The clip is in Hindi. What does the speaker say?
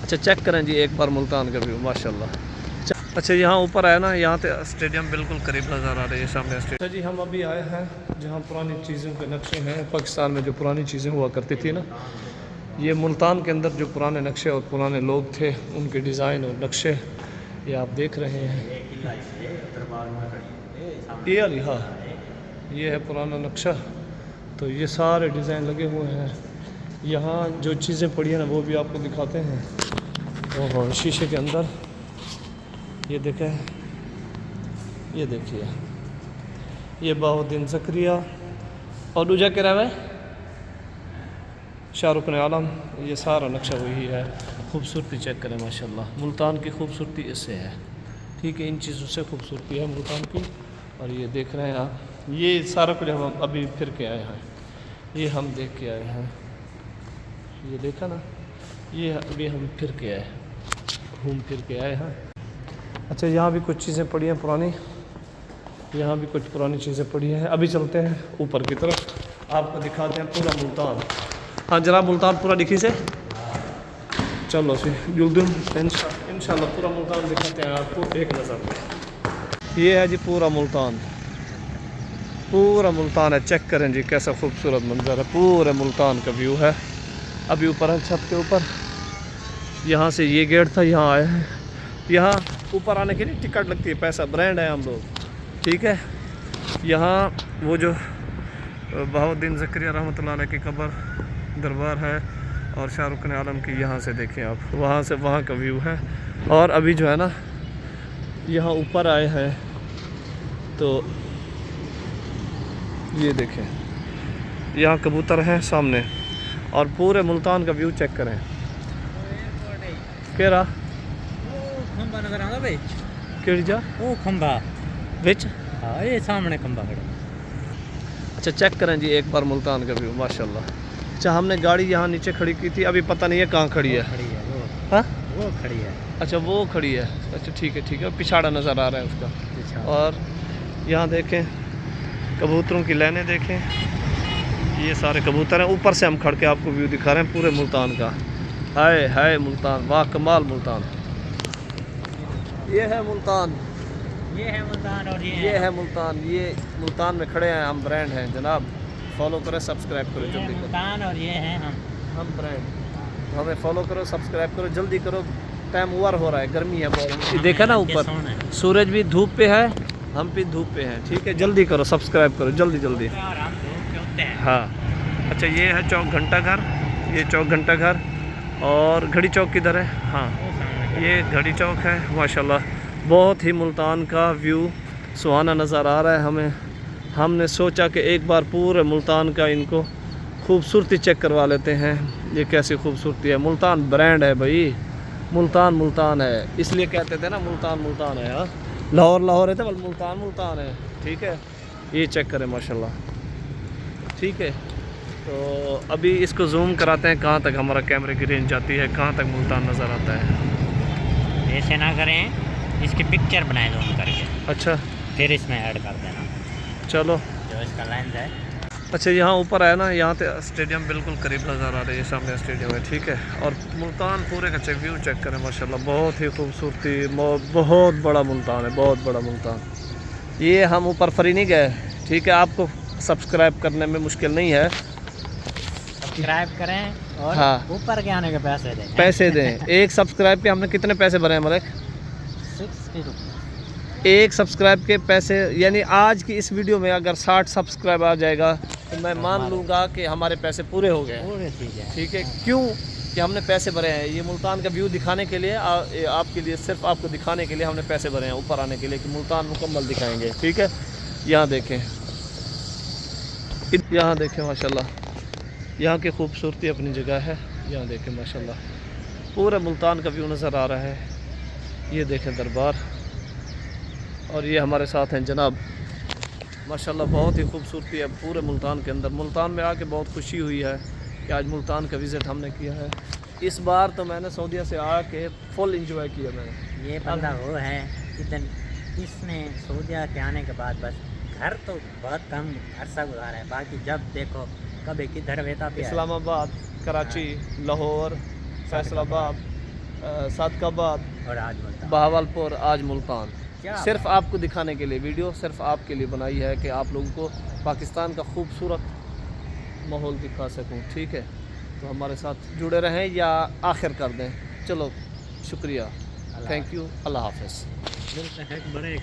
अच्छा चेक करें जी एक बार मुल्तान का व्यू माशाल्लाह। अच्छा यहाँ ऊपर आया ना, यहाँ से स्टेडियम बिल्कुल करीब नज़र आ रही है सामने स्टेडियम। अच्छा जी हम अभी आए हैं जहाँ पुरानी चीज़ों के नक्शे हैं। पाकिस्तान में जो पुरानी चीज़ें हुआ करती थी ना, ये मुल्तान के अंदर जो पुराने नक्शे और पुराने लोग थे उनके डिज़ाइन और नक्शे ये आप देख रहे हैं। ये अली हाँ, ये है पुराना नक्शा। तो ये सारे डिज़ाइन लगे हुए हैं। यहाँ जो चीज़ें पड़ी हैं ना वो भी आपको दिखाते हैं। तो शीशे के अंदर ये देखें, ये देखिए, ये बाउद्दीन ज़करिया और दूजा कह रहा है शाहरुख आलम। ये सारा नक्शा वही है। खूबसूरती चेक करें माशाल्लाह। मुल्तान की खूबसूरती इससे है, ठीक है, इन चीज़ों से खूबसूरती है मुल्तान की। और ये देख रहे हैं आप, ये सारा कुछ हम अभी फिर के आए हैं, ये हम देख के आए हैं। ये देखा ना, ये अभी हम फिर के आए, घूम फिर के आए हैं। अच्छा यहाँ भी कुछ चीज़ें पड़ी हैं पुरानी, यहाँ भी कुछ पुरानी चीज़ें पड़ी हैं। अभी चलते हैं ऊपर की तरफ, आपको दिखाते हैं पूरा मुल्तान। हाँ जनाब, मुल्तान पूरा दिखी से चलो सी इंशाल्लाह पूरा मुल्तान दिखाते हैं आपको एक नज़र में। ये है जी पूरा मुल्तान, पूरा मुल्तान है। चेक करें जी कैसा खूबसूरत मंजर है, पूरे मुल्तान का व्यू है। अभी ऊपर है छत के ऊपर, यहाँ से ये गेट था, यहाँ आए हैं। यहाँ ऊपर आने के लिए टिकट लगती है, पैसा, ब्रांड है हम लोग, ठीक है। यहाँ वो जो बाउद्दीन ज़करिया रहमतुल्लाह अलैह की कब्र दरबार है और शाहरुख आलम की, यहाँ से देखें आप, वहाँ से वहाँ का व्यू है। और अभी जो है ना यहाँ ऊपर आए हैं तो ये देखें, यहाँ कबूतर हैं सामने और पूरे मुल्तान का व्यू चेक करें। केरा खंबा नजर आता भाई, केड़ी जा वो खंबा विच, हाँ ये सामने खंबा खड़ा। अच्छा चेक करें जी एक बार मुल्तान का व्यू माशाल्लाह। अच्छा हमने गाड़ी यहाँ नीचे खड़ी की थी, अभी पता नहीं है कहाँ खड़ी है। हाँ वो खड़ी है। अच्छा वो खड़ी है, अच्छा ठीक है ठीक है, पिछाड़ा नज़र आ रहा है उसका। और यहाँ देखें कबूतरों की लाइनें देखें, ये सारे कबूतर हैं। ऊपर से हम खड़ के आपको व्यू दिखा रहे हैं पूरे मुल्तान का। हाय हाय मुल्तान, वाह कमाल मुल्तान। ये है मुल्तान, ये है मुल्तान और ये है मुल्तान। ये मुल्तान में खड़े हैं हम, ब्रांड हैं जनाब। फॉलो करें, सब्सक्राइब करो जल्दी करो। मुल्तान और ये हैं हम ब्रांड। तो हमें फॉलो करो, सब्सक्राइब करो, जल्दी करो, टाइम ओवर हो रहा है, गर्मी है बहुत। देखा ना ऊपर सूरज भी धूप पे है, हम भी धूप पे हैं, ठीक है। जल्दी करो, सब्सक्राइब करो जल्दी जल्दी। हाँ अच्छा ये है चौक घंटा घर, ये चौक घंटा घर। और घड़ी चौक किधर है? हाँ ये घड़ी चौक है माशाल्लाह। बहुत ही मुल्तान का व्यू सुहाना नज़र आ रहा है हमें। हमने सोचा कि एक बार पूरे मुल्तान का इनको खूबसूरती चेक करवा लेते हैं। ये कैसी खूबसूरती है, मुल्तान ब्रांड है भाई, मुल्तान मुल्तान है, इसलिए कहते थे ना मुल्तान मुल्तान है। हाँ लाहौर लाहौर है तो मुल्तान मुल्तान है, ठीक है। ये चेक करें माशाल्लाह, ठीक है। तो अभी इसको जूम कराते हैं कहाँ तक हमारा कैमरे की रेंज जाती है, कहाँ तक मुल्तान नज़र आता है। ऐसे ना करें, इसकी पिक्चर बनाए जूम करके, अच्छा फिर इसमें ऐड कर देना। चलो जो इसका लेंस है। अच्छा यहाँ ऊपर आया ना, यहाँ से स्टेडियम बिल्कुल करीब नज़र आ रही है, सामने स्टेडियम है, ठीक है। और मुल्तान पूरे का व्यू चेक करें माशाल्लाह, बहुत ही खूबसूरती, बहुत बड़ा मुल्तान है, बहुत बड़ा मुल्तान। ये हम ऊपर फ्री नहीं गए, ठीक है। आपको सब्सक्राइब करने में मुश्किल नहीं है, सब्सक्राइब करें और हाँ ऊपर के आने के पैसे दें, पैसे दें। एक सब्सक्राइब के हमने कितने पैसे भरे हैं मलिक? 60 रुपये। एक सब्सक्राइब के पैसे, यानी आज की इस वीडियो में अगर 60 सब्सक्राइब आ जाएगा तो मैं मान लूँगा कि हमारे पैसे पूरे हो गए, ठीक है। क्यों कि हमने पैसे भरे हैं। ये मुल्तान का व्यू दिखाने के लिए, आपके लिए, सिर्फ आपको दिखाने के लिए हमने पैसे भरे हैं ऊपर आने के लिए कि मुल्तान मुकम्मल दिखाएंगे, ठीक है। यहाँ देखें, यहाँ देखें माशाल्लाह, यहाँ की खूबसूरती अपनी जगह है। यहाँ देखें माशाल्लाह पूरे मुल्तान का व्यू नज़र आ रहा है। ये देखें दरबार, और ये हमारे साथ हैं जनाब माशाल्लाह। बहुत ही खूबसूरती है पूरे मुल्तान के अंदर। मुल्तान में आके बहुत खुशी हुई है कि आज मुल्तान का विज़िट हमने किया है। इस बार तो मैंने सऊदीया से आके फुल इंजॉय किया मैंने। ये बंदा वो है इसने सऊदीया के आने के बाद बस घर तो बहुत कम अरसा गुजारा है, बाकी जब देखो कभी किधर बेता पे, इस्लामाबाद, कराची, लाहौर, फैसलाबाद, सादकाबाद, और आज मुल्तान। बहावलपुर, आज मुल्तान। क्या सिर्फ आपको दिखाने के लिए वीडियो सिर्फ आपके लिए बनाई है कि आप लोगों को पाकिस्तान का खूबसूरत माहौल दिखा सकूं। ठीक है, तो हमारे साथ जुड़े रहें या आखिर कर दें। चलो शुक्रिया, थैंक यू, अल्लाह हाफ़िज़। मिलते हैं एक बड़े